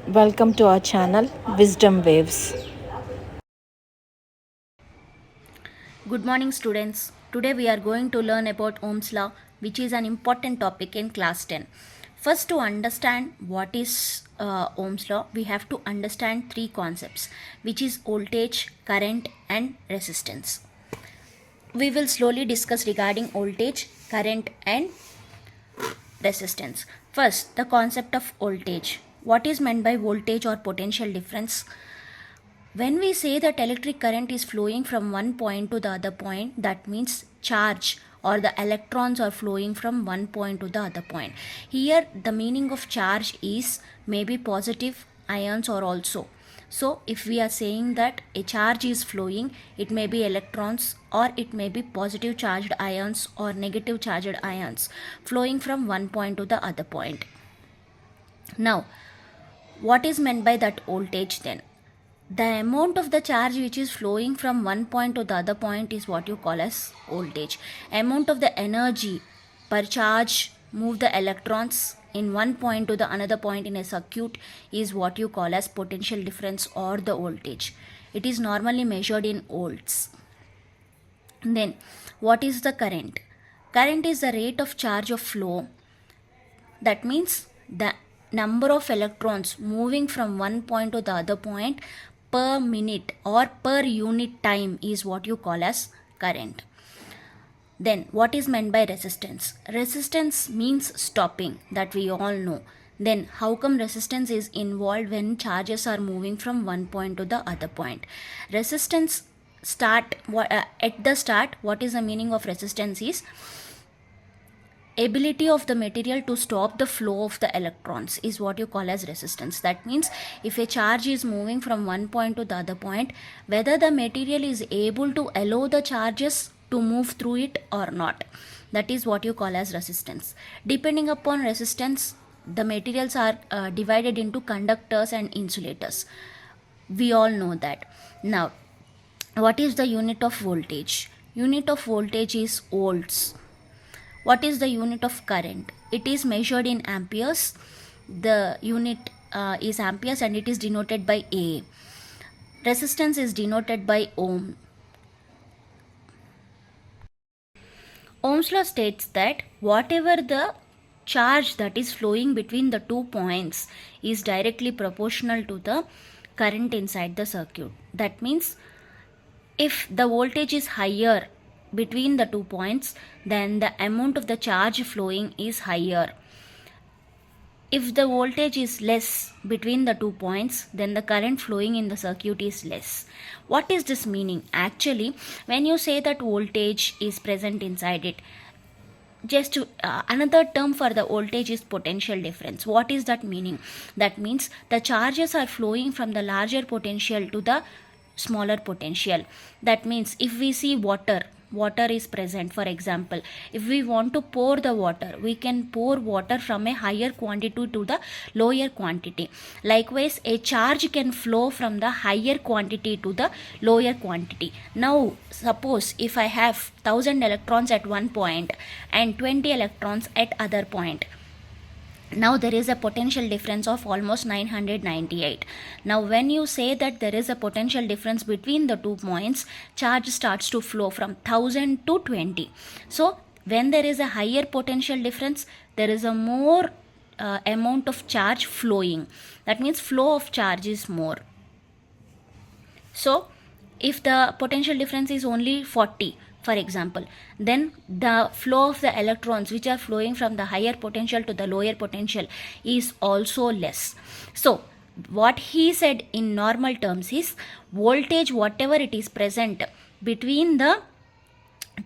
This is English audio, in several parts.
Welcome to our channel Wisdom Waves. Good morning, students. Today we are going to learn about Ohm's law, which is an important topic in class 10. First, to understand what is Ohm's law, we have to understand three concepts, which is voltage, current, and resistance. We will slowly discuss regarding voltage, current, and resistance. First, the concept of voltage. What is meant by voltage or potential difference? When we say that electric current is flowing from one point to the other point, that means charge or the electrons are flowing from one point to the other point. Here, the meaning of charge is maybe positive ions or also. So, if we are saying that a charge is flowing, it may be electrons or it may be positive charged ions or negative charged ions flowing from one point to the other point. Now, what is meant by that voltage then? The amount of the charge which is flowing from one point to the other point is what you call as voltage. Amount of the energy per charge move the electrons in one point to the another point in a circuit is what you call as potential difference or the voltage. It is normally measured in volts. Then what is the current? Current is the rate of charge of flow. That means the number of electrons moving from one point to the other point per minute or per unit time is what you call as current. Then what is meant by resistance? Resistance means stopping, that we all know. Then how come resistance is involved when charges are moving from one point to the other point? Resistance at the start, what is the meaning of resistance is ability of the material to stop the flow of the electrons is what you call as resistance. That means if a charge is moving from one point to the other point, whether the material is able to allow the charges to move through it or not, that is what you call as resistance. Depending upon resistance, the materials are divided into conductors and insulators. We all know that. Now, what is the unit of voltage? Unit of voltage is volts. What is the unit of current? It is measured in amperes. The unit is amperes and it is denoted by A. Resistance is denoted by ohm. Ohm's law states that whatever the charge that is flowing between the 2 points is directly proportional to the current inside the circuit. That means if the voltage is higher between the 2 points, then the amount of the charge flowing is higher. If the voltage is less between the 2 points, then the current flowing in the circuit is less. What is this meaning? Actually, when you say that voltage is present inside it, another term for the voltage is potential difference. What is that meaning? That means the charges are flowing from the larger potential to the smaller potential. That means if we see water is present, for example, if we want to pour the water, we can pour water from a higher quantity to the lower quantity. Likewise, a charge can flow from the higher quantity to the lower quantity. Now suppose if I have 1000 electrons at one point and 20 electrons at other point, now there is a potential difference of almost 998. Now when you say that there is a potential difference between the 2 points, charge starts to flow from 1000 to 20. So when there is a higher potential difference, there is a more amount of charge flowing. That means flow of charge is more. So if the potential difference is only 40, for example, then the flow of the electrons which are flowing from the higher potential to the lower potential is also less. So what he said in normal terms is voltage, whatever it is present between the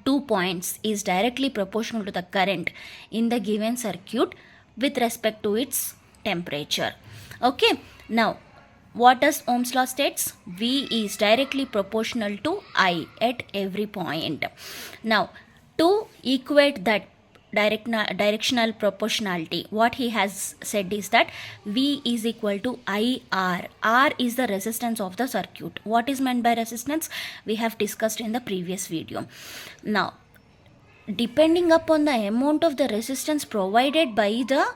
2 points, is directly proportional to the current in the given circuit with respect to its temperature. Okay, now what does Ohm's law states? V is directly proportional to I at every point. Now, to equate that directional proportionality, what he has said is that V is equal to IR. R is the resistance of the circuit. What is meant by resistance? We have discussed in the previous video. Now, depending upon the amount of the resistance provided by the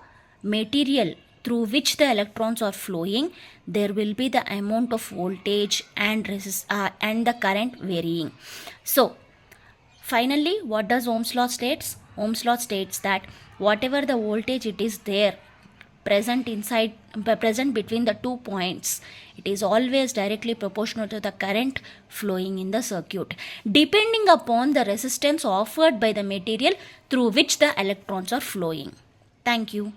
material through which the electrons are flowing, there will be the amount of voltage and the current varying. So finally, what does Ohm's law states? Ohm's law states that whatever the voltage it is there present between the 2 points, it is always directly proportional to the current flowing in the circuit, depending upon the resistance offered by the material through which the electrons are flowing. Thank you.